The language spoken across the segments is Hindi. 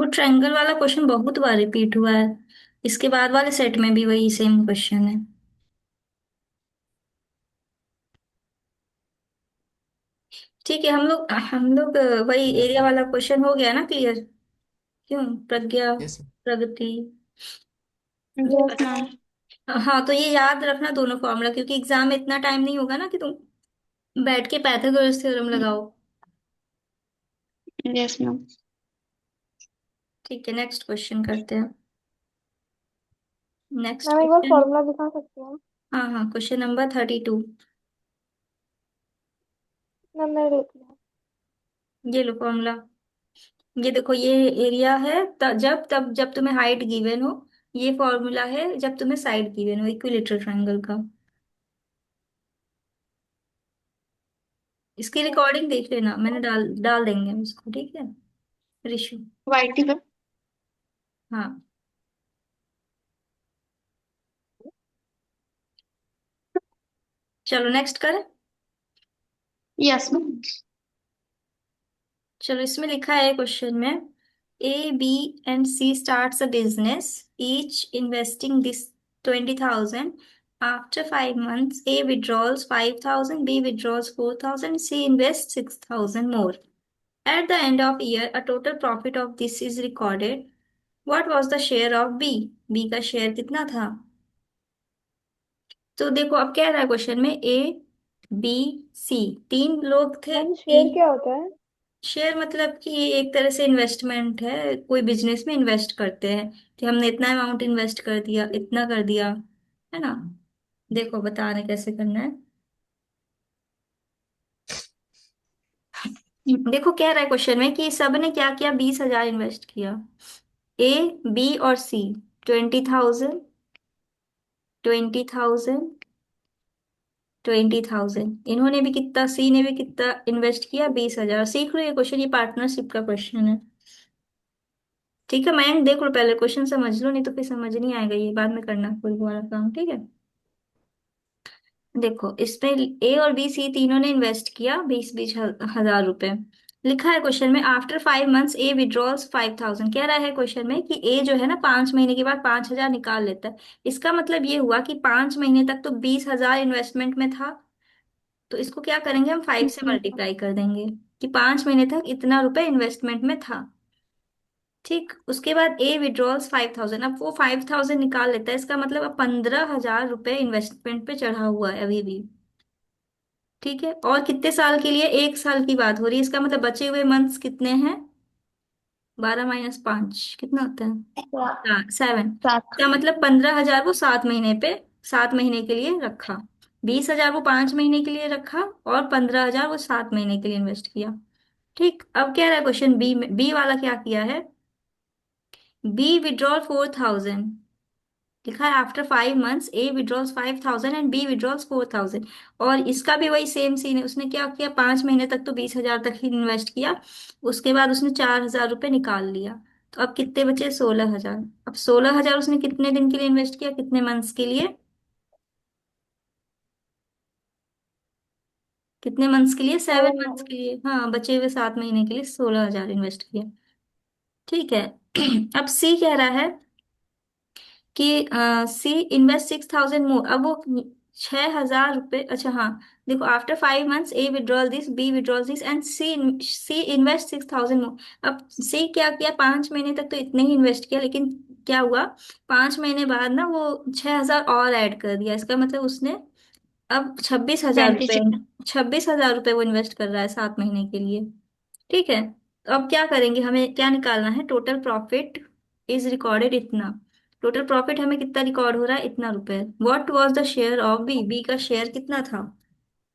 वो ट्रायंगल वाला क्वेश्चन बहुत बार रिपीट हुआ है। इसके बाद वाले सेट में भी वही सेम क्वेश्चन है। ठीक है, हम लोग वही एरिया वाला क्वेश्चन हो गया ना क्लियर। क्यों Pragya, yes. Pragati. Yes ma'am. हाँ, तो ये याद रखना दोनों फॉर्मूला, क्योंकि एग्जाम में इतना टाइम नहीं होगा ना कि तुम बैठ के पाइथागोरस थ्योरम लगाओ। Yes ma'am. ठीक है, नेक्स्ट क्वेश्चन करते हैं। नेक्स्ट मैम एक बार क्वेश्चन। फॉर्मूला दिखा सकते हैं? हाँ हाँ, क्वेश्चन नंबर 32। मैम मैं देख लिया। ये लो फॉर्मूला। ये देखो, ये एरिया है जब तुम्हें हाइट गिवन हो। ये फॉर्मूला है जब तुम्हें साइड गिवन हो इक्विलेटरल ट्रायंगल का। इसकी रिकॉर्डिंग देख लेना, मैंने डाल डाल देंगे उसको, ठीक है ऋषु। वाई टी पे। हाँ, चलो नेक्स्ट करें। Yes ma'am. चलो, इसमें लिखा है क्वेश्चन में, A B and C starts a business, each investing this 20,000। After 5 months, A withdraws 5,000, B withdraws 4,000, C invests 6,000 more. At the end of year, a total profit of this is recorded. What was the share of B? B का शेयर कितना था? तो देखो, अब क्या रहा है क्वेश्चन में, ए बी सी तीन लोग थे। मैम शेयर क्या होता है? शेयर मतलब कि एक तरह से इन्वेस्टमेंट है, कोई बिजनेस में इन्वेस्ट करते हैं कि हमने इतना अमाउंट इन्वेस्ट कर दिया, इतना कर दिया, है ना। देखो बता रहे कैसे करना है। देखो, कह रहा है क्वेश्चन में कि सब ने क्या किया, 20,000 इन्वेस्ट किया। ए, बी और सी 20,000, 20,000, 20,000। इन्होंने भी कितना, सी ने भी कितना इन्वेस्ट किया, 20,000। सीख लो ये क्वेश्चन, ये पार्टनरशिप का क्वेश्चन है। ठीक है, मैं देख लो, पहले क्वेश्चन समझ लो, नहीं तो फिर समझ नहीं आएगा, ये बाद में करना कोई वाला काम, ठीक है। देखो, इसमें ए और बी सी तीनों ने इन्वेस्ट किया 20-20 हजार रुपए। लिखा है क्वेश्चन में, आफ्टर 5 months ए विड्रॉल्स 5,000। कह रहा है क्वेश्चन में कि ए जो है ना, 5 महीने के बाद 5,000 निकाल लेता है। इसका मतलब ये हुआ कि 5 महीने तक तो 20,000 इन्वेस्टमेंट में था। तो इसको क्या करेंगे, हम 5 से मल्टीप्लाई कर देंगे कि 5 महीने तक इतना रुपए इन्वेस्टमेंट में था। ठीक, उसके बाद ए विड्रॉल्स 5,000, अब वो 5,000 निकाल लेता है। इसका मतलब अब 15,000 रुपए इन्वेस्टमेंट पे चढ़ा हुआ है अभी भी। ठीक है, और कितने साल के लिए, 1 साल की बात हो रही है। इसका मतलब बचे हुए मंथ्स कितने हैं, 12 - 5 कितना होता है, सात। 7। सात। क्या मतलब 15,000 वो 7 महीने पे, 7 महीने के लिए रखा। 20,000 वो 5 महीने के लिए रखा, और 15,000 वो 7 महीने के लिए इन्वेस्ट किया। ठीक, अब कह रहा है क्वेश्चन बी में, बी वाला क्या किया है, बी विड्रॉल 4,000। लिखा है after 5 months A withdrawals 5,000 and B withdrawals 4,000। और इसका भी वही सेम सीन है, उसने क्या किया, 5 महीने तक तो 20,000 तक ही इन्वेस्ट किया। उसके बाद उसने 4,000 रुपये निकाल लिया। तो अब कितने बचे, 16,000। अब 16,000 उसने कितने दिन के लिए इन्वेस्ट किया, कितने मंथ्स के लिए, कितने मंथ्स के लिए, 7 मंथ्स 7 मंथ। के लिए। हाँ, बचे हुए 7 महीने के लिए 16,000 इन्वेस्ट किया। ठीक है। अब सी कह रहा है कि सी इन्वेस्ट 6,000 मोर। अब वो 6,000 रुपये, अच्छा हाँ। देखो, after 5 months A withdrawal this, B withdrawal this and C invest 6,000 more. अब सी क्या किया, 5 महीने तक तो इतने ही इन्वेस्ट किया, लेकिन क्या हुआ, 5 महीने बाद ना वो 6,000 और ऐड कर दिया। इसका मतलब उसने अब 26,000 रुपये, 26। 26,000 रुपये वो इन्वेस्ट कर रहा है 7 महीने के लिए। ठीक है, तो अब क्या करेंगे, हमें क्या निकालना है, टोटल प्रॉफिट इज रिकॉर्डेड इतना। टोटल प्रॉफिट हमें कितना रिकॉर्ड हो रहा है, इतना रुपए। What was the share of B, B का शेयर कितना था।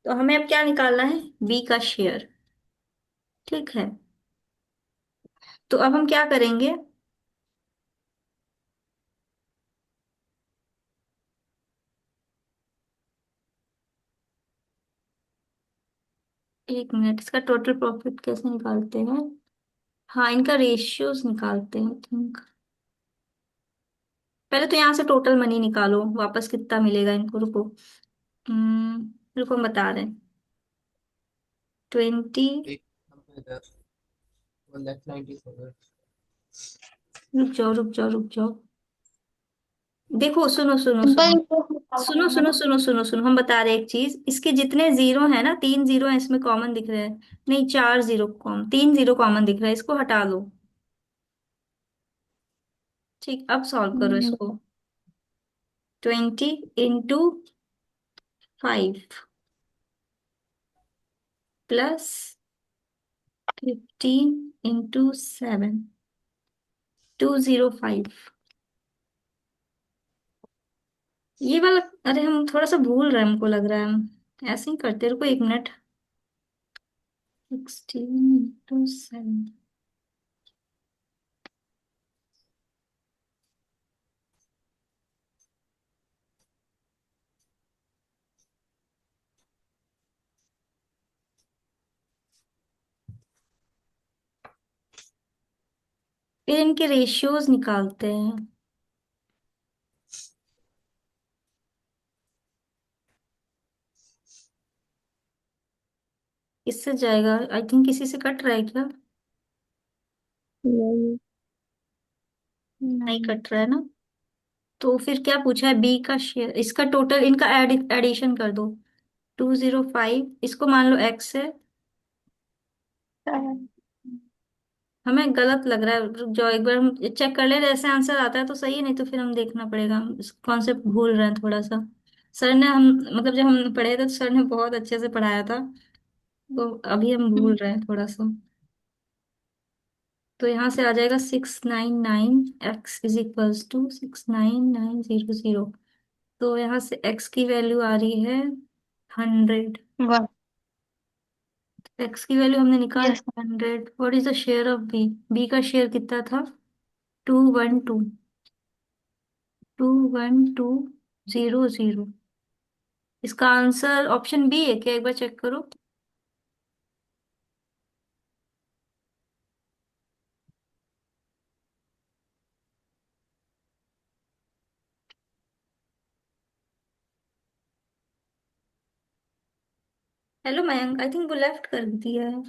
तो हमें अब क्या निकालना है, बी का शेयर। ठीक है, तो अब हम क्या करेंगे, 1 मिनट, इसका टोटल प्रॉफिट कैसे निकालते हैं। हाँ, इनका रेशियोज निकालते हैं थिंक। पहले तो यहाँ से टोटल मनी निकालो, वापस कितना मिलेगा इनको, रुको। रुको, हम बता रहे हैं। 20, एक 1,90,000। रुक जाओ रुक जाओ रुक जाओ। देखो सुनो सुनो सिंपल सुनो इंटरेस्ट निकालना सुनो है सुनो ना। सुनो सुनो सुनो, हम बता रहे हैं एक चीज, इसके जितने जीरो है ना, तीन जीरो है इसमें कॉमन दिख रहे हैं। नहीं, चार जीरो कॉमन, तीन जीरो कॉमन दिख रहा है, इसको हटा दो। ठीक, अब सॉल्व करो हम्म, इसको। 20 इंटू 5 प्लस 15 इंटू 7, 205। ये वाला, अरे हम थोड़ा सा भूल रहे हैं, हमको लग रहा है हम ऐसे ही करते, रुको एक मिनट। 16 इंटू 7। फिर इनके रेशियोज निकालते हैं। इससे जाएगा, आई थिंक किसी से कट रहा है क्या? यही। नहीं नहीं। कट रहा है ना? तो फिर क्या पूछा है, बी का शेयर, इसका टोटल, इनका एडिशन कर दो। 205, इसको मान लो एक्स है। सेवन। हमें गलत लग रहा है, रुक जाओ एक बार हम चेक कर ले, ऐसे आंसर आता है तो सही है, नहीं तो फिर हम देखना पड़ेगा, हम कॉन्सेप्ट भूल रहे हैं थोड़ा सा। सर ने हम, मतलब जब हम पढ़े थे तो सर ने बहुत अच्छे से पढ़ाया था, तो अभी हम भूल रहे हैं थोड़ा सा। तो यहाँ से आ जाएगा 699, x = 69990। तो यहाँ से x की वैल्यू आ रही है 100। वन। x की वैल्यू हमने निकाल यस। ली 100। What is the share of B? B का शेयर कितना था? 212, 21200। इसका आंसर ऑप्शन बी है क्या, एक बार चेक करो। हेलो मयंक, आई थिंक वो लेफ्ट कर दिया है।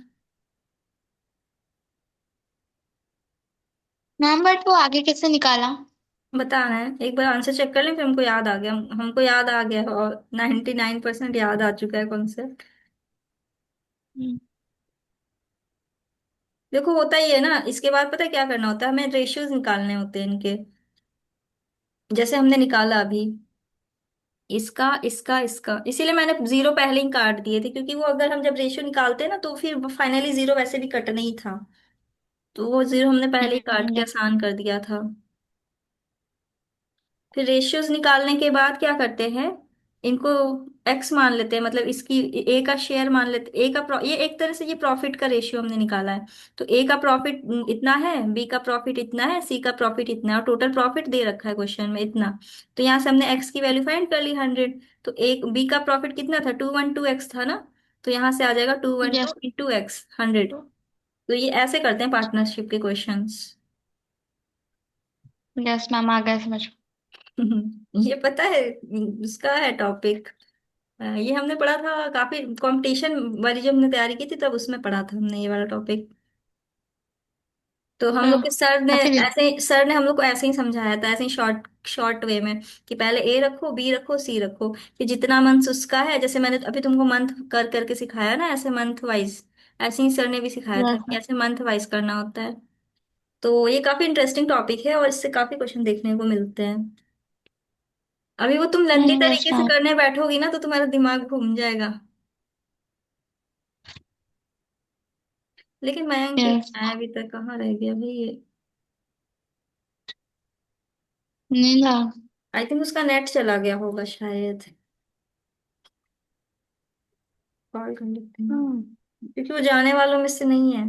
मैम बट वो आगे कैसे निकाला? बताना है, एक बार आंसर चेक कर लें, फिर हमको याद आ गया, हमको याद आ गया और 99% याद आ चुका है कॉन्सेप्ट। हम्म। देखो होता ही है ना, इसके बाद पता है क्या करना होता है, हमें रेशियोज निकालने होते हैं इनके। जैसे हमने निकाला अभी, इसका इसका इसका, इसीलिए मैंने जीरो पहले ही काट दिए थे, क्योंकि वो अगर हम जब रेशियो निकालते हैं ना तो फिर फाइनली जीरो वैसे भी कटना ही था। तो वो जीरो हमने पहले ही काट के यस। आसान कर दिया था। फिर रेशियोज निकालने के बाद क्या करते हैं, इनको एक्स मान लेते हैं, मतलब इसकी ए का शेयर मान लेते, ए का ये एक तरह से ये प्रॉफिट का रेशियो हमने निकाला है। तो ए का प्रॉफिट इतना है, बी का प्रॉफिट इतना है, सी का प्रॉफिट इतना है, और टोटल प्रॉफिट दे रखा है क्वेश्चन में इतना। तो यहाँ से हमने एक्स की वैल्यू फाइंड कर ली 100। तो एक बी का प्रॉफिट कितना था, 212x था ना। तो यहाँ से आ जाएगा two one yes. Two into X 100। तो ये ऐसे करते हैं पार्टनरशिप के क्वेश्चंस। यस मैम आ गया समझ। ये पता है, उसका है टॉपिक। ये हमने पढ़ा था काफी, कंपटीशन वाली जब हमने तैयारी की थी तब उसमें पढ़ा था हमने ये वाला टॉपिक। तो हम लोग के सर ने काफी दिन। ऐसे, सर ने हम लोग को ऐसे ही समझाया था, ऐसे ही शॉर्ट शॉर्ट वे में, कि पहले ए रखो, बी रखो, सी रखो, कि जितना मंथ उसका है, जैसे मैंने अभी तुमको मंथ कर करके सिखाया ना, ऐसे मंथ वाइज, ऐसे ही सर ने भी सिखाया था यस कि मैम। ऐसे मंथ वाइज करना होता है। तो ये काफी इंटरेस्टिंग टॉपिक है और इससे काफी क्वेश्चन देखने को मिलते हैं। अभी वो तुम लंदी यस तरीके से मैम। करने बैठोगी ना तो तुम्हारा दिमाग घूम जाएगा। लेकिन मयंक के यस। मैं अभी तक कहाँ रह गया भाई ये। नींद आ। आई थिंक उसका नेट चला गया होगा शायद। कॉल कर लेते हैं, हम्म। क्योंकि वो जाने वालों में से नहीं है।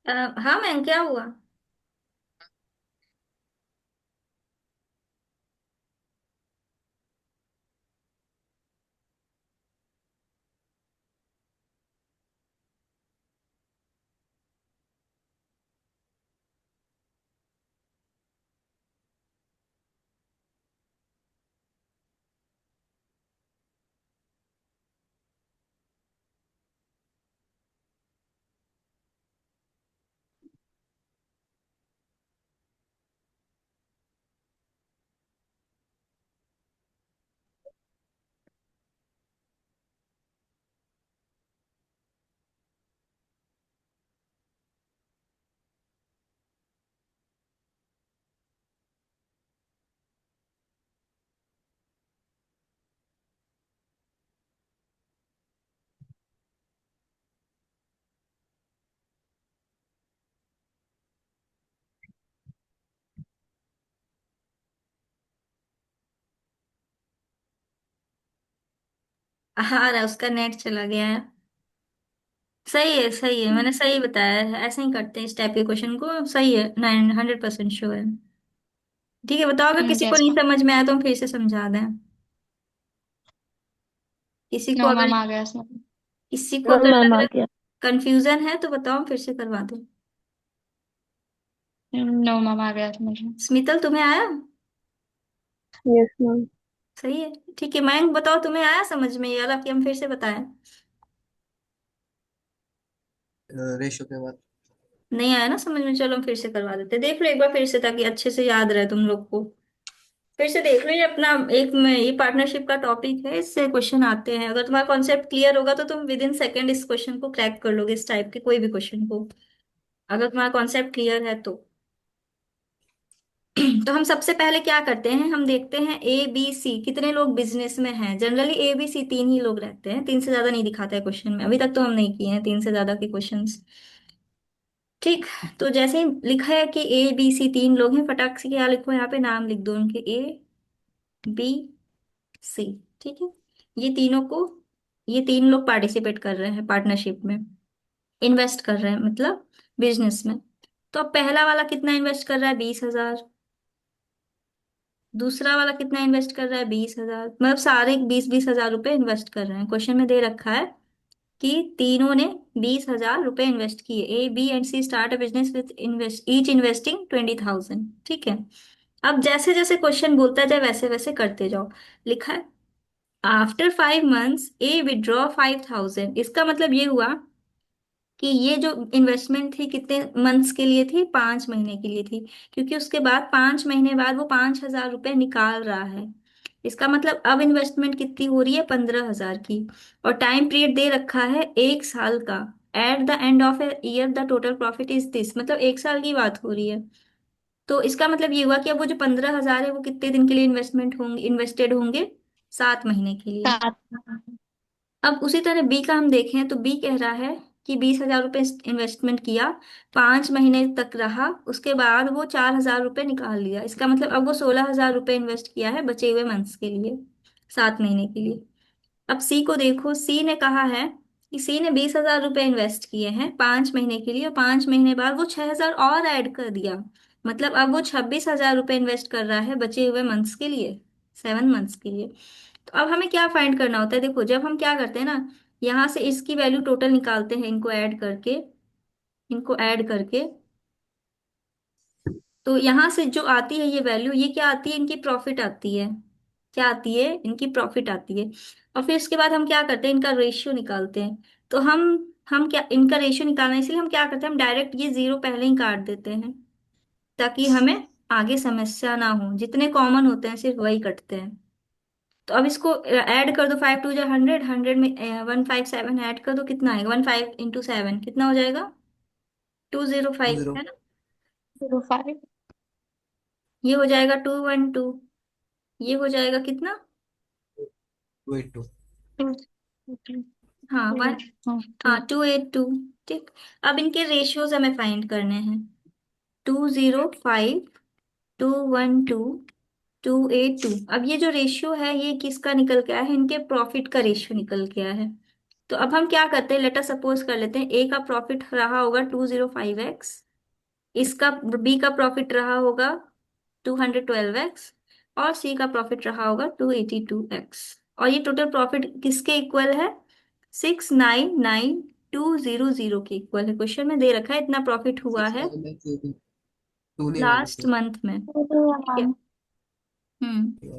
हाँ मयंक, क्या हुआ? आ रहा है, उसका नेट चला गया है। सही है, मैंने सही बताया है, ऐसे ही करते हैं इस टाइप के क्वेश्चन को, सही है, 100% श्योर है। ठीक है, बताओ, अगर किसी को यस नहीं मैम। समझ में आया तो हम फिर से समझा दें। किसी को नो अगर मैम, आ गया समझ। किसी को हाँ अगर मैम लग आ रहा गया। कंफ्यूजन है तो बताओ, हम फिर से करवा दें। नो मैम, आ गया समझ में। स्मितल, तुम्हें आया? Yes ma'am. सही है। ठीक है, मयंक बताओ, तुम्हें आया समझ में ये वाला कि हम फिर से बताएं? रेशो के बाद। नहीं आया ना समझ में, चलो हम फिर से करवा देते हैं। देख लो एक बार फिर से, ताकि अच्छे से याद रहे तुम लोग को। फिर से देख लो, ये अपना एक में ये पार्टनरशिप का टॉपिक है, इससे क्वेश्चन आते हैं। अगर तुम्हारा कॉन्सेप्ट क्लियर होगा तो तुम विद इन सेकेंड इस क्वेश्चन को क्रैक कर लोगे, इस टाइप के कोई भी क्वेश्चन को, अगर तुम्हारा कॉन्सेप्ट क्लियर है तो। तो हम सबसे पहले क्या करते हैं, हम देखते हैं ए बी सी कितने लोग बिजनेस में हैं। जनरली ए बी सी तीन ही लोग रहते हैं, तीन से ज्यादा नहीं दिखाता है क्वेश्चन में, अभी तक तो हम नहीं किए हैं तीन से ज्यादा के क्वेश्चंस। ठीक। तो जैसे ही लिखा है कि ए बी सी तीन लोग हैं, फटाक से क्या लिखो यहाँ पे, नाम लिख दो उनके, ए बी सी। ठीक है, ये तीनों को, ये तीन लोग पार्टिसिपेट कर रहे हैं पार्टनरशिप में, इन्वेस्ट कर रहे हैं मतलब बिजनेस में। तो अब पहला वाला कितना इन्वेस्ट कर रहा है, 20,000। दूसरा वाला कितना इन्वेस्ट कर रहा है, 20,000। मतलब सारे 20-20 हजार रुपए इन्वेस्ट कर रहे हैं। क्वेश्चन में दे रखा है कि तीनों ने 20,000 रुपए इन्वेस्ट किए। A B and C start a business with invest each investing 20,000। ठीक है, अब जैसे जैसे क्वेश्चन बोलता जाए वैसे वैसे करते जाओ। लिखा है आफ्टर 5 मंथ्स ए विड्रॉ 5,000। इसका मतलब ये हुआ कि ये जो इन्वेस्टमेंट थी कितने मंथ्स के लिए थी, 5 महीने के लिए थी। क्योंकि उसके बाद 5 महीने बाद वो 5,000 रुपए निकाल रहा है। इसका मतलब अब इन्वेस्टमेंट कितनी हो रही है, 15,000 की। और टाइम पीरियड दे रखा है 1 साल का। At the end of a year the total profit is this, मतलब 1 साल की बात हो रही है। तो इसका मतलब ये हुआ कि अब वो जो 15,000 है वो कितने दिन के लिए इन्वेस्टमेंट होंगे, इन्वेस्टेड होंगे, 7 महीने के लिए। 7। अब उसी तरह बी का हम देखें तो बी कह रहा है कि 20,000 रुपये इन्वेस्टमेंट किया, 5 महीने तक रहा, उसके बाद वो 4,000 रुपये निकाल लिया। इसका मतलब अब वो 16,000 रुपये इन्वेस्ट किया है बचे हुए मंथ्स के लिए, 7 महीने के लिए। अब सी को देखो, सी ने कहा है कि सी ने 20,000 रुपये इन्वेस्ट किए हैं 5 महीने के लिए, और 5 महीने बाद वो 6,000 और ऐड कर दिया। मतलब अब वो 26,000 रुपये इन्वेस्ट कर रहा है बचे हुए मंथ्स के लिए, 7 मंथ्स के लिए। तो अब हमें क्या फाइंड करना होता है, देखो जब हम क्या करते हैं ना, यहाँ से इसकी वैल्यू टोटल निकालते हैं, इनको ऐड करके। तो यहाँ से जो आती है ये वैल्यू, ये क्या आती है, इनकी प्रॉफिट आती है। क्या आती है, इनकी प्रॉफिट आती है। और फिर इसके बाद हम क्या करते हैं, इनका रेशियो निकालते हैं। तो हम क्या, इनका रेशियो निकालना है, इसलिए हम क्या करते हैं, हम डायरेक्ट ये जीरो पहले ही काट देते हैं, ताकि हमें आगे समस्या ना हो। जितने कॉमन होते हैं सिर्फ वही कटते हैं। तो अब इसको ऐड कर दो, 5 2 जा 100, 100 में 157 ऐड कर दो, कितना आएगा, 15 × 7 कितना हो जाएगा, 205 2-0। है ना। 05। ये हो जाएगा 212, ये हो जाएगा कितना, 2-8-2। 2। हाँ वन, हाँ, हाँ 2। 282। ठीक। अब इनके रेशियोज हमें फाइंड करने हैं, 205, 212, 282। अब ये जो रेशियो है ये किसका निकल के आया है, इनके प्रॉफिट का रेशियो निकल के आया है। तो अब हम क्या करते हैं, लेटर सपोज कर लेते हैं ए का प्रॉफिट रहा होगा 205x, इसका, बी का प्रॉफिट रहा होगा 212x, और सी का प्रॉफिट रहा होगा 282x। और ये टोटल प्रॉफिट किसके इक्वल है, 699,200 के इक्वल है। क्वेश्चन में दे रखा है इतना प्रॉफिट हुआ है 2 नहीं होगा लास्ट वैसे। मंथ में। ठीक है। हम्म।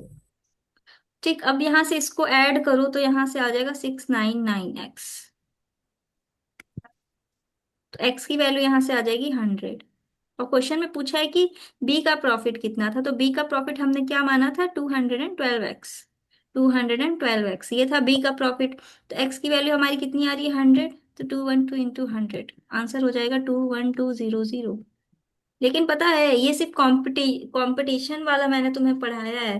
ठीक, अब यहां से इसको ऐड करो तो यहां से आ जाएगा 699x। तो x की वैल्यू यहां से आ जाएगी 100। और क्वेश्चन में पूछा है कि b का प्रॉफिट कितना था, तो b का प्रॉफिट हमने क्या माना था, 212x। 212x ये था b का प्रॉफिट। तो x की वैल्यू हमारी कितनी आ रही है, 100। तो 212 × 100, आंसर हो जाएगा 21200। लेकिन पता है ये सिर्फ कंपटीशन वाला मैंने तुम्हें पढ़ाया है,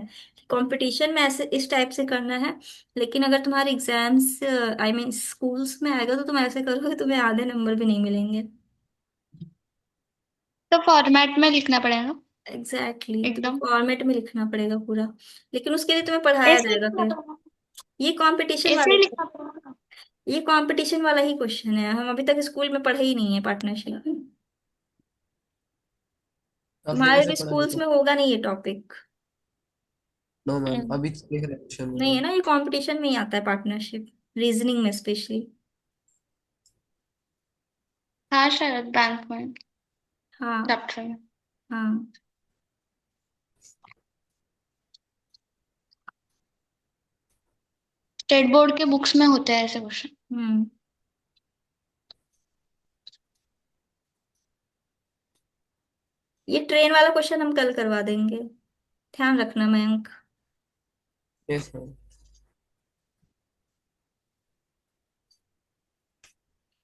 कंपटीशन में ऐसे इस टाइप से करना है। लेकिन अगर तुम्हारे एग्जाम्स, आई मीन स्कूल्स में आएगा तो तुम ऐसे करोगे, तुम्हें आधे नंबर भी नहीं मिलेंगे। तो फॉर्मेट में लिखना पड़ेगा एग्जैक्टली, तो एकदम। फॉर्मेट में लिखना पड़ेगा पूरा। लेकिन उसके लिए तुम्हें पढ़ाया ऐसे जाएगा लिखना फिर। पड़ेगा। ये कंपटीशन ऐसे ही वाला, लिखना पड़ेगा। ये कंपटीशन वाला ही क्वेश्चन है, हम अभी तक स्कूल में पढ़े ही नहीं है पार्टनरशिप। आपने तुम्हारे कैसे भी पढ़ा ये स्कूल्स तो? में होगा नहीं ये टॉपिक। नो मैम, हम्म, अभी देख रहे क्वेश्चन नहीं में। है ना, ये कंपटीशन में ही आता है पार्टनरशिप, रीजनिंग में स्पेशली। हाँ शायद बैंक में हाँ। चैप्टर में। हाँ। स्टेट बोर्ड के बुक्स में होते हैं ऐसे क्वेश्चन। हम्म। ये ट्रेन वाला क्वेश्चन हम कल करवा देंगे, ध्यान रखना मयंक। Yes ma'am.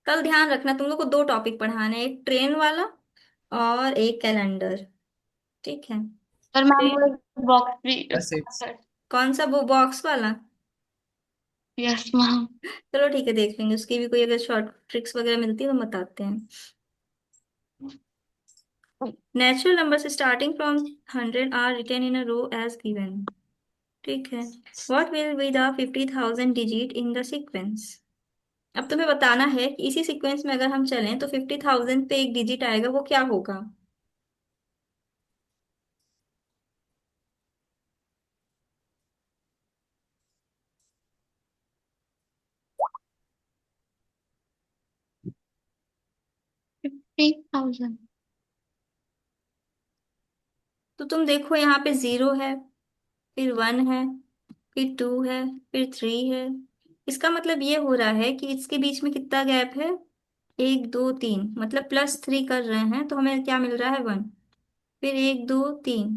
कल ध्यान रखना, तुम लोग को दो टॉपिक पढ़ाने हैं, एक ट्रेन वाला और एक कैलेंडर। ठीक है। और मैम वो ट्रेन, बॉक्स भी। बस एक। कौन सा, वो बॉक्स वाला? Yes ma'am. चलो ठीक है, देख लेंगे, उसकी भी कोई अगर शॉर्ट ट्रिक्स वगैरह मिलती है तो बताते हैं। Natural numbers starting from 100 are written in a row as given. ठीक है। What will be the 50,000 digit in the sequence? अब तुम्हें बताना है कि इसी सीक्वेंस में अगर हम चलें तो 50,000 पे एक डिजिट आएगा, वो क्या होगा? 50,000। तो तुम देखो, यहाँ पे 0 है, फिर 1 है, फिर 2 है, फिर 3 है। इसका मतलब ये हो रहा है कि इसके बीच में कितना गैप है? 1 2 3, मतलब +3 कर रहे हैं तो हमें क्या मिल रहा है? 1। फिर 1 2 3,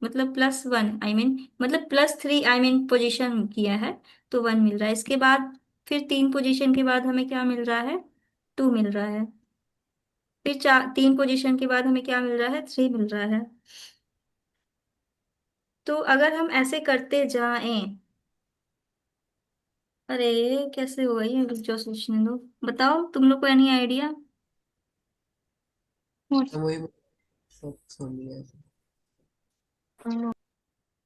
मतलब +1, आई मीन मतलब +3, आई मीन पोजीशन किया है तो 1 मिल रहा है। इसके बाद फिर 3 पोजीशन के बाद हमें क्या मिल रहा है? 2 मिल रहा है। फिर 3 पोजीशन के बाद हमें क्या मिल रहा है? 3 मिल रहा है। तो अगर हम ऐसे करते जाएं, अरे कैसे होगा ये, रुक जाओ सोचने दो। बताओ तुम लोग को, एनी आइडिया? हम वही सब सुन लिया है।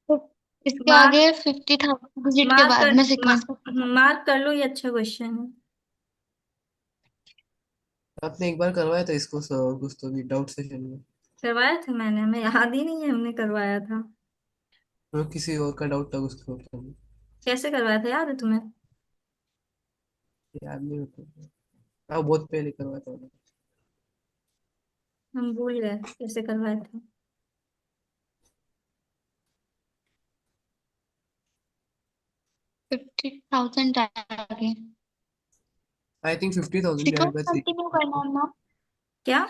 तो इसके मार्क, आगे 50,000 डिजिट के मार्क बाद कर, में मा, सीक्वेंस। मार्क कर लो, ये अच्छा क्वेश्चन है। आपने एक बार करवाया था इसको कुछ तो भी डाउट सेशन में। करवाया था मैंने, हमें याद ही नहीं है हमने करवाया था। किसी और का डाउट था उसको तो कैसे करवाया था, याद है तुम्हें? याद नहीं होता। हाँ, बहुत पहले करवाया था मैंने। हम भूल गए कैसे करवाया था। 50,000 आगे I think 50,000 sequence divide by 3। Continue करना है ना। क्या?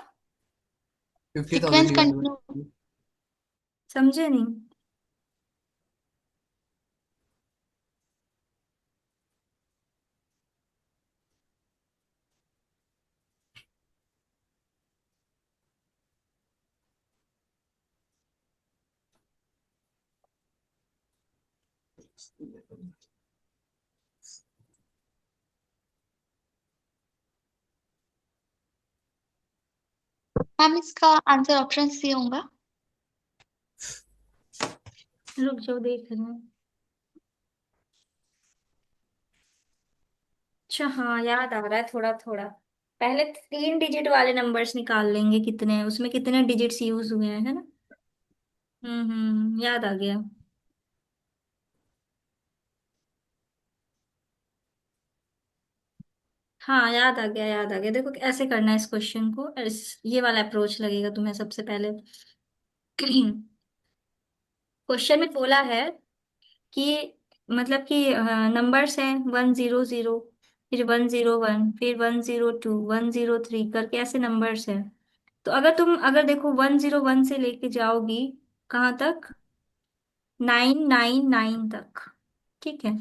50,000 सीक्वेंस डिवाइड कंटिन्यू। बाय। समझे नहीं। मैम इसका आंसर ऑप्शन सी होगा। रुक जाओ, देख रहे हैं। अच्छा हाँ, याद आ रहा है थोड़ा थोड़ा। पहले 3 डिजिट वाले नंबर्स निकाल लेंगे, कितने हैं उसमें, कितने डिजिट्स यूज हुए हैं, है ना? याद आ गया। हाँ याद आ गया, याद आ गया। देखो ऐसे करना है इस क्वेश्चन को, ये वाला अप्रोच लगेगा तुम्हें सबसे पहले। क्वेश्चन में बोला है कि, मतलब कि नंबर्स हैं 100, फिर 101, फिर 102, 103 करके ऐसे नंबर्स हैं। तो अगर देखो 101 से लेके जाओगी कहाँ तक? 999 तक। ठीक है।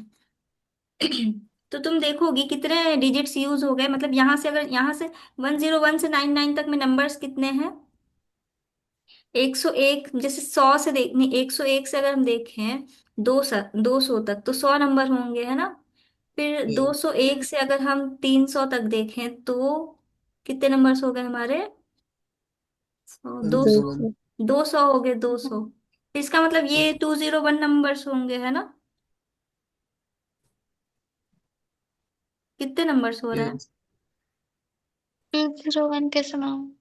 तो तुम देखोगी कितने डिजिट्स यूज हो गए, मतलब यहाँ से 101 से 99 तक में नंबर्स कितने हैं? 101, जैसे 100 से देख नहीं, 101 से अगर हम देखें 200 तक तो 100 नंबर होंगे, है ना? फिर 201 से अगर हम 300 तक देखें तो कितने नंबर्स हो गए हमारे? दो दो सौ सौ। 200 हो गए, 200। इसका मतलब ये 201 नंबर्स होंगे, है ना? कितने नंबर्स हो रहा है? यस। 201 कैसे नाम?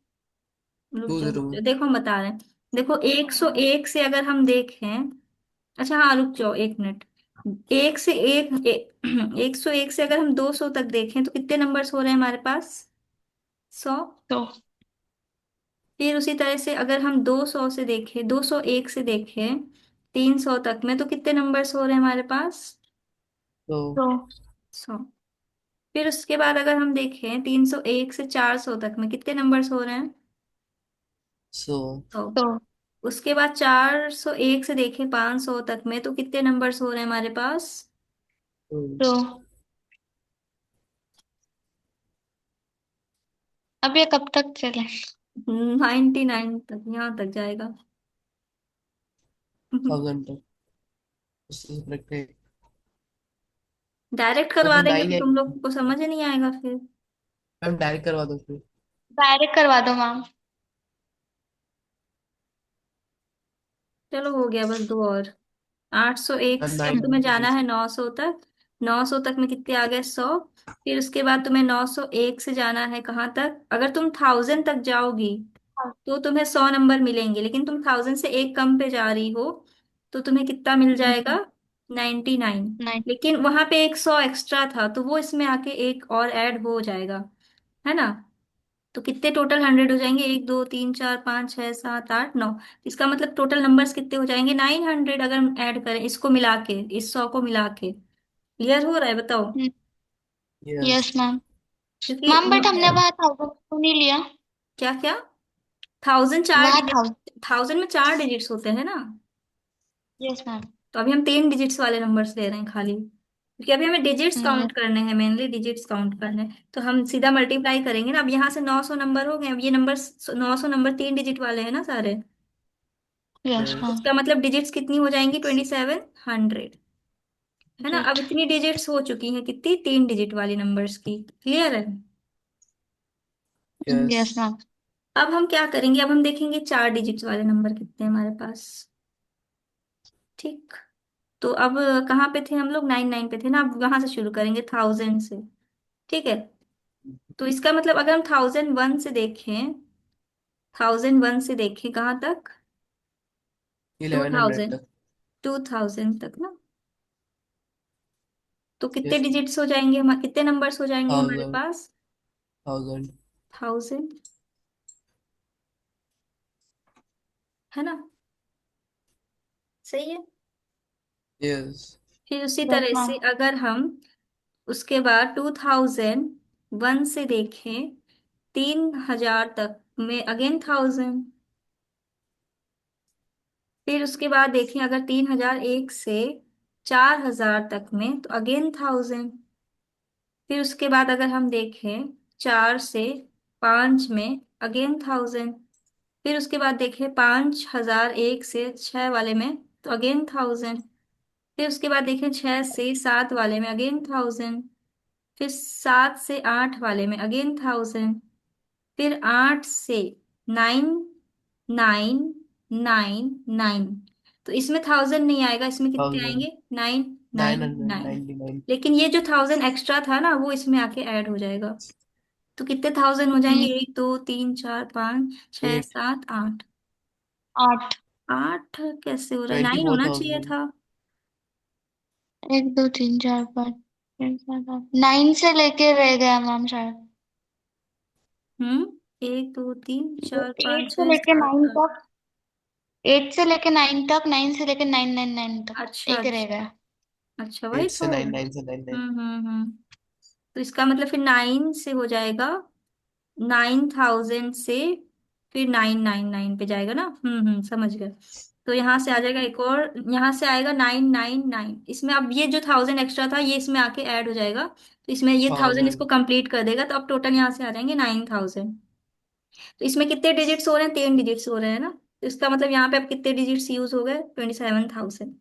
रुक टू जाओ रुक जीरो जाओ, देखो हम बता रहे हैं। देखो 101 से अगर हम देखें, अच्छा हाँ रुक जाओ एक मिनट। एक से एक 101 से अगर हम 200 तक देखें तो कितने नंबर्स हो रहे हैं हमारे पास? 100। तो फिर उसी तरह से अगर हम 200 से देखें, 201 से देखें 300 तक में, तो कितने नंबर्स हो रहे हैं हमारे पास? तो तो 100। फिर उसके बाद अगर हम देखें 301 से 400 तक में कितने नंबर्स हो रहे हैं? सो तो तो उसके बाद 401 से देखें 500 तक में, तो कितने नंबर्स हो रहे हैं हमारे पास? तो अब ये कब तक चले? 99 तक, यहाँ तक जाएगा। थाउजेंड तक। उससे करेक्ट है। डायरेक्ट तो करवा फिर देंगे नाइन तो या तुम लोग को समझ ही नहीं आएगा फिर। मैम डायरेक्ट करवा दो फिर। डायरेक्ट करवा दो मैम। चलो हो गया, बस दो और। 801 मैम से अब नाइन तुम्हें और जाना सिक्स। है 900 तक। 900 तक में कितने आ गए? 100। फिर उसके बाद तुम्हें 901 से जाना है कहाँ तक? अगर तुम 1000 तक जाओगी तो तुम्हें 100 नंबर मिलेंगे, लेकिन तुम 1000 से एक कम पे जा रही हो तो तुम्हें कितना मिल जाएगा? 99। 9। लेकिन वहां पे एक 100 एक्स्ट्रा था तो वो इसमें आके एक और ऐड हो जाएगा, है ना? तो कितने टोटल 100 हो जाएंगे? 1 2 3 4 5 6 7 8 9। इसका मतलब टोटल नंबर्स कितने हो जाएंगे? 900 अगर हम ऐड करें इसको मिला के, इस 100 को मिला के। क्लियर हो रहा है? बताओ। यस। Yes ma'am. क्योंकि मैम बट हमने वहाँ 1000 क्यों नहीं लिया? क्या क्या? 1000 चार वहाँ डिजिट, 1000। 1000 में 4 डिजिट्स होते हैं ना। Yes ma'am. तो अभी हम 3 डिजिट्स वाले नंबर्स ले रहे हैं खाली, क्योंकि अभी हमें डिजिट्स काउंट यस। करने हैं, मेनली डिजिट्स काउंट करने हैं। तो हम सीधा मल्टीप्लाई करेंगे ना। अब यहाँ से 900 नंबर हो गए, अब ये नंबर 900 नंबर 3 डिजिट वाले हैं ना सारे। Yes yes. मैम। इसका मतलब डिजिट्स कितनी हो जाएंगी? 2700, है ना? अब ग्रेट। इतनी डिजिट्स हो चुकी हैं कितनी? 3 डिजिट वाली नंबर्स की। क्लियर है? यस। Yes ma'am. अब हम क्या करेंगे? अब हम देखेंगे 4 डिजिट्स वाले नंबर कितने हैं हमारे पास। ठीक। तो अब कहाँ पे थे हम लोग? 99 पे थे ना। अब वहां से शुरू करेंगे 1000 से। ठीक है। तो इसका मतलब अगर हम 1001 से देखें, 1001 से देखें कहाँ तक? टू 1100 थाउजेंड तक। 2000 तक ना। तो कितने यस। डिजिट्स हो जाएंगे हम, कितने नंबर्स हो जाएंगे हमारे थाउजेंड। पास? थाउजेंड। 1000, है ना? सही है। यस। फिर उसी यस तरह मैम। से अगर हम उसके बाद 2001 से देखें 3000 तक में, अगेन 1000। फिर उसके बाद देखें अगर 3001 से 4000 तक में, तो अगेन 1000। फिर उसके बाद अगर हम देखें 4 से 5 में, अगेन 1000। फिर उसके बाद देखें 5001 से 6 वाले में, तो अगेन 1000। फिर उसके बाद देखें 6 से 7 वाले में, अगेन 1000। फिर 7 से 8 वाले में, अगेन 1000। फिर 8 से 9, 9 9 9। तो इसमें 1000 नहीं आएगा, इसमें कितने थाउजेंड। आएंगे? Nine nine nine hundred nine ninety nine लेकिन ये जो 1000 एक्स्ट्रा था ना वो इसमें आके ऐड हो जाएगा। तो कितने 1000 हो जाएंगे? 1 2 3 4 5 6 एट। 7 8। 8। 8 कैसे हो रहा है? ट्वेंटी 9 फोर होना चाहिए थाउजेंड था। 1 2 3 4 5 6 7 8 9 से लेके रह गया मैम शायद। 1 2 3 4 5 एट से 6 लेके 7 नाइन 8। तक। 8 से लेके 9 तक, 9 से लेके 9 9 9 तक अच्छा एक रह अच्छा। गया। अच्छा वही एट तो। से नाइन, नाइन से नाइन नाइन। हम्म। तो इसका मतलब फिर 9 से हो जाएगा 9000 से, फिर 999 पे जाएगा ना। समझ गए। तो यहाँ से आ जाएगा एक और, यहाँ से आएगा 999। इसमें अब ये जो 1000 एक्स्ट्रा था ये इसमें आके ऐड हो जाएगा, तो इसमें ये 1000 थाउजेंड। इसको कंप्लीट कर देगा, तो अब टोटल यहाँ से आ जाएंगे 9000। तो इसमें कितने डिजिट्स हो रहे हैं? 3 डिजिट्स हो रहे हैं ना। तो इसका मतलब यहाँ पे अब कितने डिजिट्स यूज हो गए? 27,000।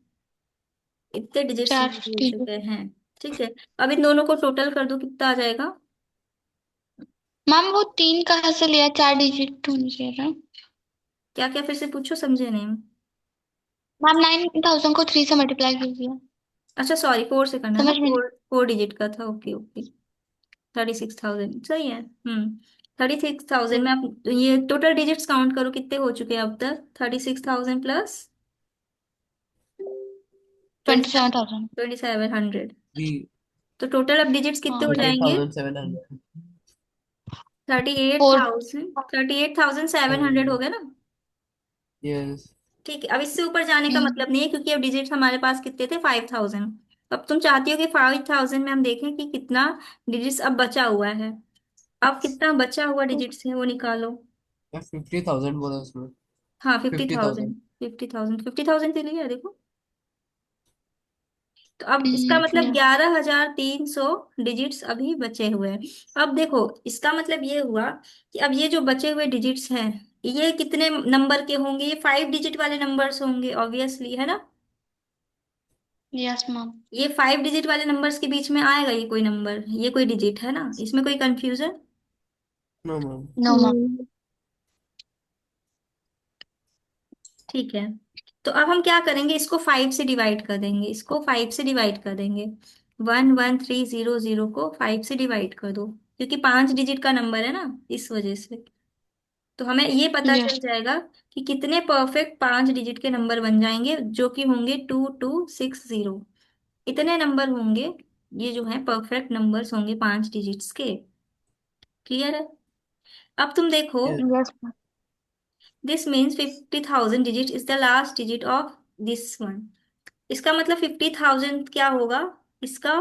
इतने डिजिट्स चार यूज हो डिजिट। चुके हैं। ठीक है। अब इन दोनों को टोटल कर दो, कितना आ जाएगा? मैम वो 3 कहाँ से लिया? 4 डिजिट होनी चाहिए था। क्या क्या? फिर से पूछो, समझे नहीं। मैम 9000 को 3 से मल्टीप्लाई कीजिए। अच्छा सॉरी, 4 से करना है ना। समझ में नहीं। 4 4 डिजिट का था। Okay okay. 36,000 सही है। 36,000 में आप ये टोटल डिजिट्स काउंट करो कितने हो चुके हैं अब तक। 36,000 प्लस 27,000। 2,700। थ्री तो टोटल अब डिजिट्स कितने हाँ। हो थर्टी एट जाएंगे। थाउजेंड सेवन हंड्रेड 38,000, 38,700 हो गया ना। यस। ठीक है, अब इससे ऊपर जाने का मतलब नहीं है क्योंकि अब डिजिट्स हमारे पास कितने थे, 5,000। अब तुम चाहती हो कि 5,000 में हम देखें कि कितना डिजिट्स अब बचा हुआ है। अब कितना बचा हुआ डिजिट्स है वो निकालो। 50,000 बोला उसमें। हाँ, फिफ्टी 50,000। थाउजेंड 50,000 50,000 के लिए है देखो। तो अब इसका मतलब यस। 11,300 डिजिट्स अभी बचे हुए हैं। अब देखो, इसका मतलब ये हुआ कि अब ये जो बचे हुए डिजिट्स हैं, ये कितने नंबर के होंगे, ये 5 डिजिट वाले नंबर्स होंगे ऑब्वियसली, है ना। Yes ma'am. ये 5 डिजिट वाले नंबर्स के बीच में आएगा ये कोई नंबर, ये कोई डिजिट है ना, इसमें कोई confusion. No ma'am. No ma'am. ठीक है, तो अब हम क्या करेंगे, इसको 5 से डिवाइड कर देंगे, इसको 5 से डिवाइड कर देंगे। 11300 को 5 से डिवाइड कर दो, क्योंकि 5 डिजिट का नंबर है ना, इस वजह से। तो हमें ये पता चल यस। जाएगा कि कितने परफेक्ट 5 डिजिट के नंबर बन जाएंगे, जो कि होंगे 2260। इतने नंबर होंगे, ये जो है परफेक्ट नंबर्स होंगे 5 डिजिट्स के। क्लियर है। अब तुम देखो, yes. Yes ma'am. This means 50,000 digit is the last digit of this one. इसका मतलब 50,000 क्या होगा इसका,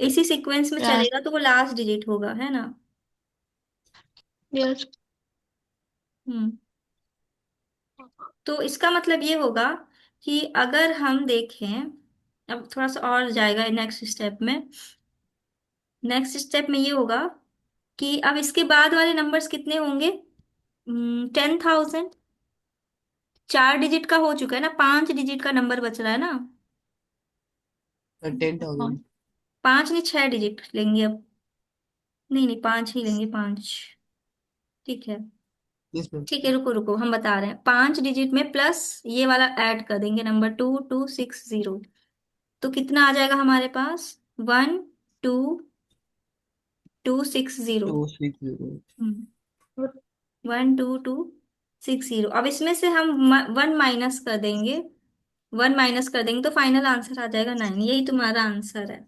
इसी सीक्वेंस में यस। चलेगा तो वो लास्ट डिजिट होगा, है ना। यस। हम्म तो इसका मतलब ये होगा कि अगर हम देखें, अब थोड़ा सा और जाएगा नेक्स्ट स्टेप में। नेक्स्ट स्टेप में ये होगा कि अब इसके बाद वाले नंबर्स कितने होंगे। 10,000। 4 डिजिट का हो चुका है ना, 5 डिजिट का नंबर बच रहा है ना। 10,000। 5 नहीं, 6 डिजिट लेंगे अब। नहीं नहीं, 5 ही लेंगे, 5। ठीक है। Yes ma'am. ठीक है, रुको रुको, हम बता रहे हैं। 5 डिजिट में प्लस ये वाला ऐड कर देंगे, नंबर 2260। तो कितना आ जाएगा हमारे पास, 12,260। 260। 12,260। अब इसमें से हम 1 माइनस कर देंगे। 1 माइनस कर देंगे तो फाइनल आंसर आ जाएगा 9। यही तुम्हारा आंसर है।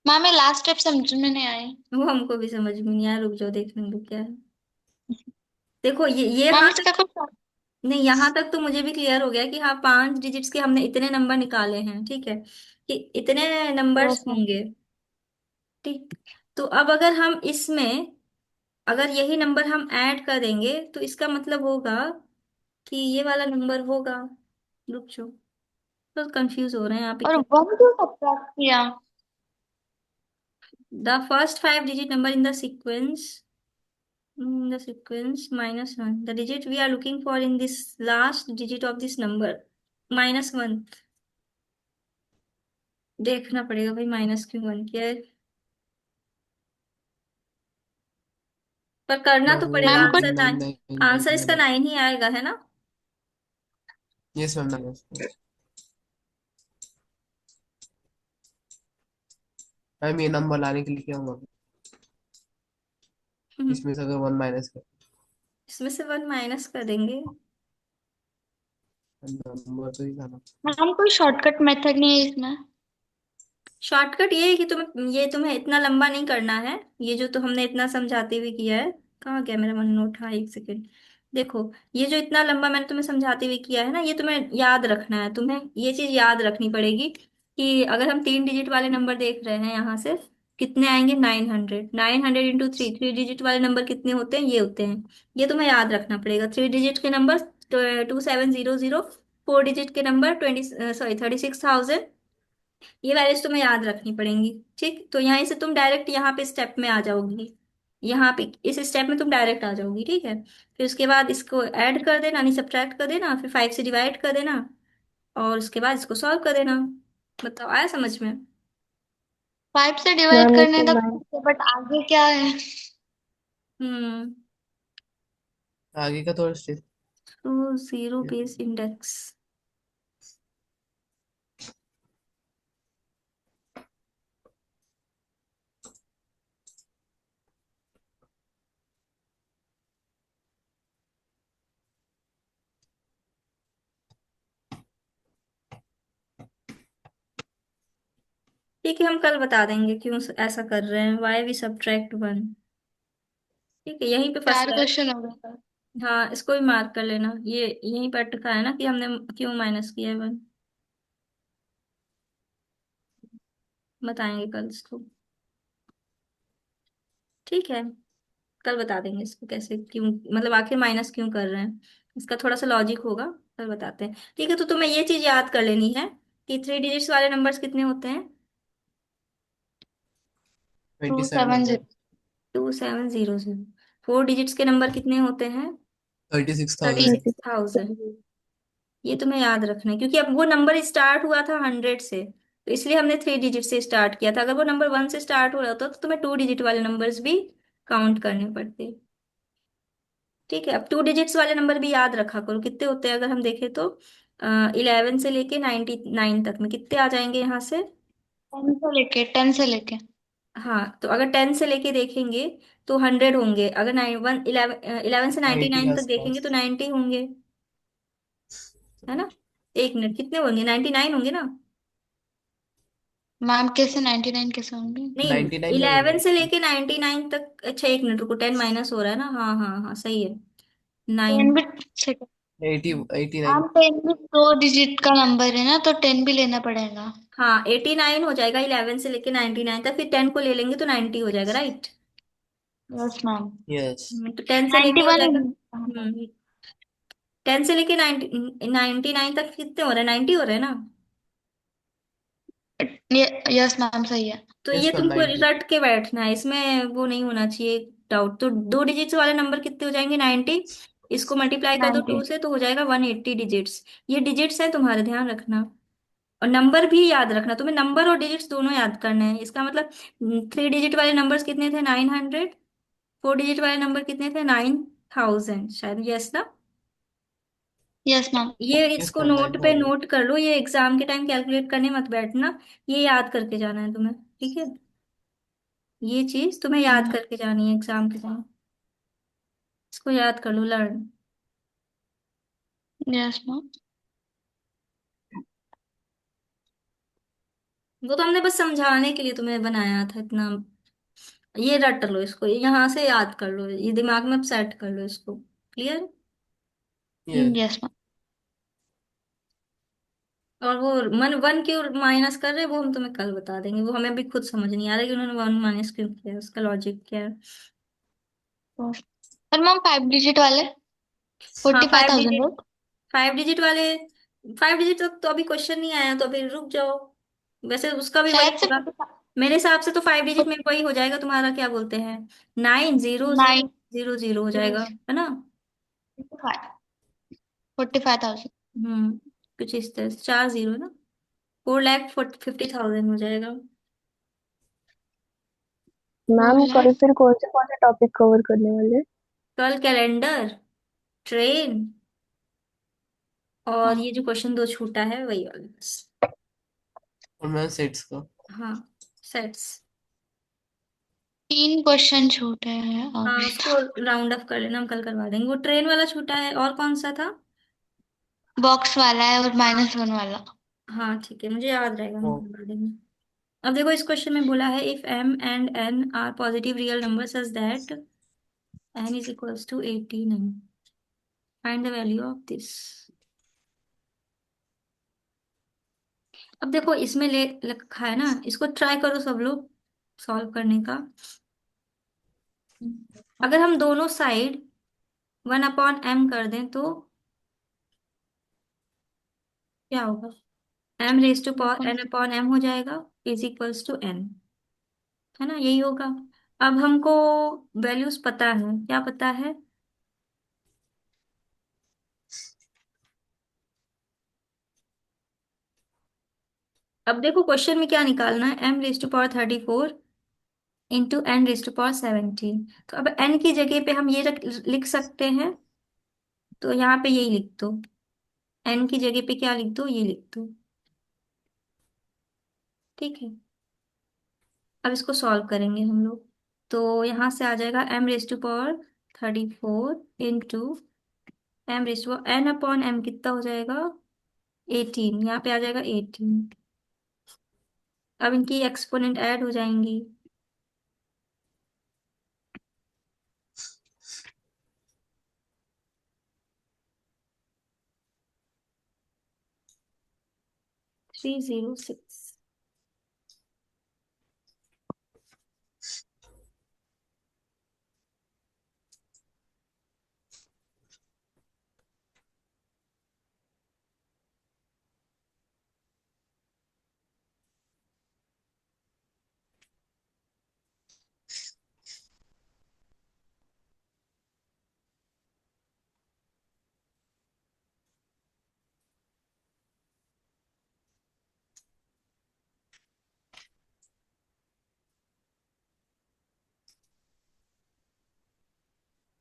मैम ये लास्ट स्टेप समझ में नहीं आई। वो हमको भी समझ में नहीं आया, रुक जाओ देखने दो क्या है। देखो ये मैम हाँ इसका तक। कुछ। नहीं, यहाँ तक तो मुझे भी क्लियर हो गया कि हाँ 5 डिजिट्स के हमने इतने नंबर निकाले हैं, ठीक है, कि इतने नंबर्स यस मैम। होंगे। ठीक। तो अब अगर हम इसमें, अगर यही नंबर हम ऐड कर देंगे तो इसका मतलब होगा कि ये वाला नंबर होगा। रुक जाओ, तो कंफ्यूज हो रहे हैं यहाँ पे और क्या। 1 क्यों सब्ट्रैक्ट किया। The first 5 digit number in the sequence -1, the digit we are looking for in this last digit of this number, -1। देखना पड़ेगा भाई, माइनस क्यों 1 किया है, पर करना तो पड़ेगा। मैम कुछ। आंसर 9, आंसर इसका 9 ही आएगा, है ना। Yes ma'am. मैम मैम ये नंबर लाने के लिए क्या होगा, इसमें से अगर 1 माइनस कर इसमें से 1 माइनस कर देंगे। नंबर तो ही था ना। मैम कोई शॉर्टकट मेथड नहीं है इसमें। शॉर्टकट ये है कि तुम्हें इतना लंबा नहीं करना है, ये जो तो हमने इतना समझाते हुए किया है। कहाँ गया मेरा मन नोट, हाँ एक सेकेंड। देखो, ये जो इतना लंबा मैंने तुम्हें समझाते हुए किया है ना, ये तुम्हें याद रखना है, तुम्हें ये चीज याद रखनी पड़ेगी कि अगर हम 3 डिजिट वाले नंबर देख रहे हैं यहाँ से, कितने आएंगे, 900। 900 × 3, 3 डिजिट वाले नंबर कितने होते हैं, ये होते हैं। ये तुम्हें याद रखना पड़ेगा। 3 डिजिट के नंबर 2700। 4 डिजिट के नंबर 36,000। ये वैल्यूज तुम्हें याद रखनी पड़ेंगी। ठीक, तो यहाँ से तुम डायरेक्ट यहाँ पे स्टेप में आ जाओगी। यहाँ पे इस स्टेप में तुम डायरेक्ट आ जाओगी, ठीक है। फिर उसके बाद इसको ऐड कर देना, नहीं सब्ट्रैक्ट कर देना, फिर 5 से डिवाइड कर देना, और उसके बाद इसको सॉल्व कर देना। बताओ, आया समझ में। 5 से डिवाइड मैम ये करने तो तक मैं बट आगे क्या है। हम्म आगे का थोड़ा स्टेप। तो जीरो बेस इंडेक्स। ठीक है, हम कल बता देंगे क्यों ऐसा कर रहे हैं, वाई वी सब्ट्रैक्ट वन। ठीक है, यहीं पे फंस चार रहा है। क्वेश्चन हो गए। हाँ, इसको भी मार्क कर लेना, ये यहीं पर अटका है ना कि हमने क्यों माइनस किया है वन। बताएंगे कल इसको। ठीक है, कल बता देंगे इसको कैसे, क्यों, मतलब आखिर माइनस क्यों कर रहे हैं, इसका थोड़ा सा लॉजिक होगा। कल बताते हैं। ठीक है, तो तुम्हें ये चीज याद कर लेनी है कि 3 डिजिट्स वाले नंबर्स कितने होते हैं। 2700। 270। 2700। 4 डिजिट्स के नंबर कितने होते हैं। थर्टी 36,000। सिक्स 36। थाउजेंड ये तुम्हें याद रखना है, क्योंकि अब वो नंबर स्टार्ट हुआ था 100 से, तो इसलिए हमने 3 डिजिट से स्टार्ट किया था। अगर वो नंबर 1 से स्टार्ट हो रहा होता तो तुम्हें 2 डिजिट वाले नंबर्स भी काउंट करने पड़ते। ठीक है, अब 2 डिजिट्स वाले नंबर भी याद रखा करो कितने होते हैं। अगर हम देखें तो 11 से लेके 99 तक में कितने आ जाएंगे यहाँ से। 10 से लेके हाँ, तो अगर 10 से लेके देखेंगे तो 100 होंगे। अगर 11 से 90 के 99 तक देखेंगे आसपास। तो 90 होंगे, है ना। एक मिनट, कितने होंगे, 99 होंगे ना। मैम कैसे 99 कैसे होंगे? नहीं, 99 नहीं होंगे 11 से एक्चुअली। लेके 99 तक। अच्छा, एक मिनट रुको, 10 माइनस हो रहा है ना, हाँ हाँ हाँ, सही है। नाइन। 10 भी सेकंड। 89। मैम 10 भी 2 डिजिट का नंबर है ना, तो 10 भी लेना पड़ेगा। हाँ, 89 हो जाएगा 11 से लेके 99 तक, फिर 10 को ले लेंगे तो 90 हो जाएगा, राइट। Yes ma'am. तो यस। 10 से लेके हो 91। जाएगा। 10 से लेके 99 तक कितने हो रहे हैं, 90 हो रहे हैं ना। यस मैम सही है। तो यस ये मैम, तुमको 90। रट के बैठना है, इसमें वो नहीं होना चाहिए डाउट। तो 2 डिजिट्स वाले नंबर कितने हो जाएंगे, 90। इसको मल्टीप्लाई कर दो 90। 2 से तो हो जाएगा 180 डिजिट्स। ये डिजिट्स है तुम्हारे, ध्यान रखना। और नंबर भी याद रखना, तुम्हें नंबर और डिजिट्स दोनों याद करना है। इसका मतलब 3 डिजिट वाले नंबर्स कितने थे, 900। 4 डिजिट वाले नंबर कितने थे, 9000 शायद, यस ना। Yes ma'am. ये यस इसको मैम, नोट पे 9,000। नोट कर लो, ये एग्जाम के टाइम कैलकुलेट करने मत बैठना। ये याद करके जाना है तुम्हें, ठीक है। ये चीज तुम्हें याद करके जानी है एग्जाम के टाइम। इसको याद कर लो, लर्न। Yes ma'am. वो तो हमने बस समझाने के लिए तुम्हें बनाया था इतना। ये रट लो इसको, ये यहाँ से याद कर लो, ये दिमाग में सेट कर लो इसको। क्लियर। यस। Yes ma'am. और वो मन वन क्यों माइनस कर रहे हैं वो हम तुम्हें कल बता देंगे, वो हमें भी खुद समझ नहीं आ रहा कि उन्होंने वन माइनस क्यों किया है, उसका लॉजिक क्या है। और मैम 5 डिजिट वाले हाँ, 45,000 राइट? 5 डिजिट वाले। 5 डिजिट तक तो अभी क्वेश्चन नहीं आया, तो अभी रुक जाओ। वैसे उसका भी वही शायद से होगा। मेरे हिसाब से तो 5 डिजिट में वही हो जाएगा तुम्हारा, क्या बोलते हैं, 900 9। 00 हो जाएगा, है ना। 45,000। हम्म। कुछ इस तरह से 4 0 ना। 4,50,000 हो जाएगा। फोर मैम कल लाख फिर कौन से टॉपिक कवर करने वाले हैं? कल कैलेंडर, ट्रेन, और ये जो क्वेश्चन दो छूटा है वही वाला बस। और मैम सेट्स का। हाँ, सेट्स। 3 क्वेश्चन छूटे हैं हाँ, अभी। उसको राउंड अप कर लेना, हम कल करवा देंगे। वो ट्रेन वाला छूटा है, और कौन सा था। बॉक्स वाला है और हाँ -1 वाला। हाँ, ठीक है, मुझे याद रहेगा, हम ओ, करवा देंगे। अब देखो, इस क्वेश्चन में बोला है if m and n are positive real number such that n is equals to 18, find the value of this. अब देखो, इसमें ले लिखा है ना, इसको ट्राई करो सब लोग सॉल्व करने का। अगर हम दोनों साइड 1/m कर दें तो क्या होगा, m raise to power n upon m हो जाएगा, इज इक्वल्स टू n, है ना, यही होगा। अब हमको वैल्यूज पता है, क्या पता है। अब देखो क्वेश्चन में क्या निकालना है, m raise to power 34 into n raise to power 17। तो अब n की जगह पे हम ये लिख सकते हैं, तो यहाँ पे यही लिख दो। n की जगह पे क्या लिख दो, ये लिख दो। ठीक है, अब इसको सॉल्व करेंगे हम लोग। तो यहाँ से आ जाएगा m raise to power 34 into m raise to power n upon m कितना हो जाएगा, 18। यहाँ पे आ जाएगा 18। अब इनकी एक्सपोनेंट ऐड हो जाएंगी। 306।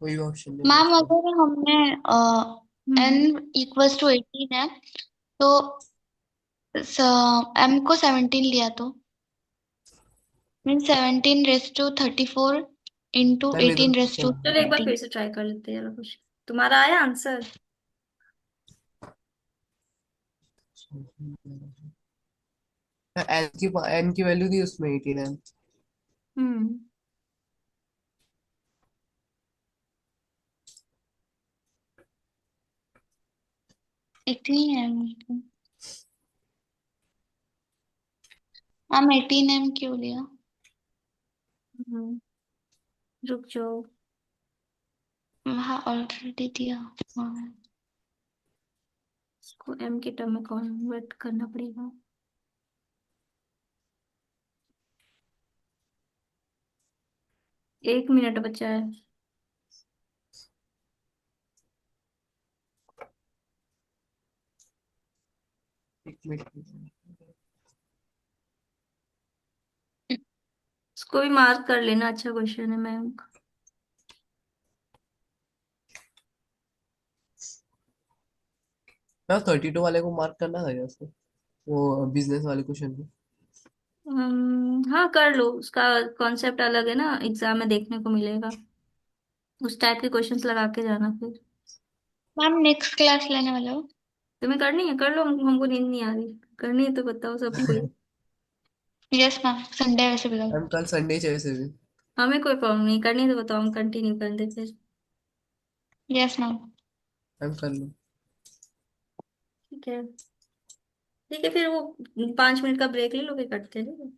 कोई ऑप्शन नहीं मैम बचता। अगर हमने हम्म। n इक्वल्स टू 18 है तो m को 17 लिया तो mean 17 raise to 34 into ma'am इधर 18 रेस टू क्वेश्चन। चलो एक बार 17। फिर से ट्राई कर लेते हैं, चलो कुछ तुम्हारा आया आंसर। एन की वैल्यू थी उसमें 18 एन। हम्म। 18 है मैम 18 m क्यों लिया? हम्म, रुक जाओ। हाँ ऑलरेडी दिया। हाँ। इसको एम के टर्म में कन्वर्ट करना पड़ेगा। 1 मिनट बचा है। एक मिनट। इसको भी मार्क कर लेना, अच्छा क्वेश्चन है मयंक। मैं 32 वाले को मार्क करना था क्या उसको, वो बिजनेस वाले क्वेश्चन को। हाँ कर लो, उसका कॉन्सेप्ट अलग है ना, एग्जाम में देखने को मिलेगा। उस टाइप के क्वेश्चंस लगा के जाना फिर। मैम नेक्स्ट क्लास लेने वाले हो? तुम्हें करनी है कर लो, हमको नींद नहीं आ रही। करनी है तो बताओ सबको ही। यस मैम संडे वैसे भी मैम कल संडे चाहिए से भी। हमें कोई प्रॉब्लम नहीं, करनी है तो बताओ, हम कंटिन्यू कर दे फिर। Yes ma'am. मैम कर लो। ठीक है। ठीक है फिर वो 5 मिनट का ब्रेक ले लो, फिर करते हैं, ठीक है।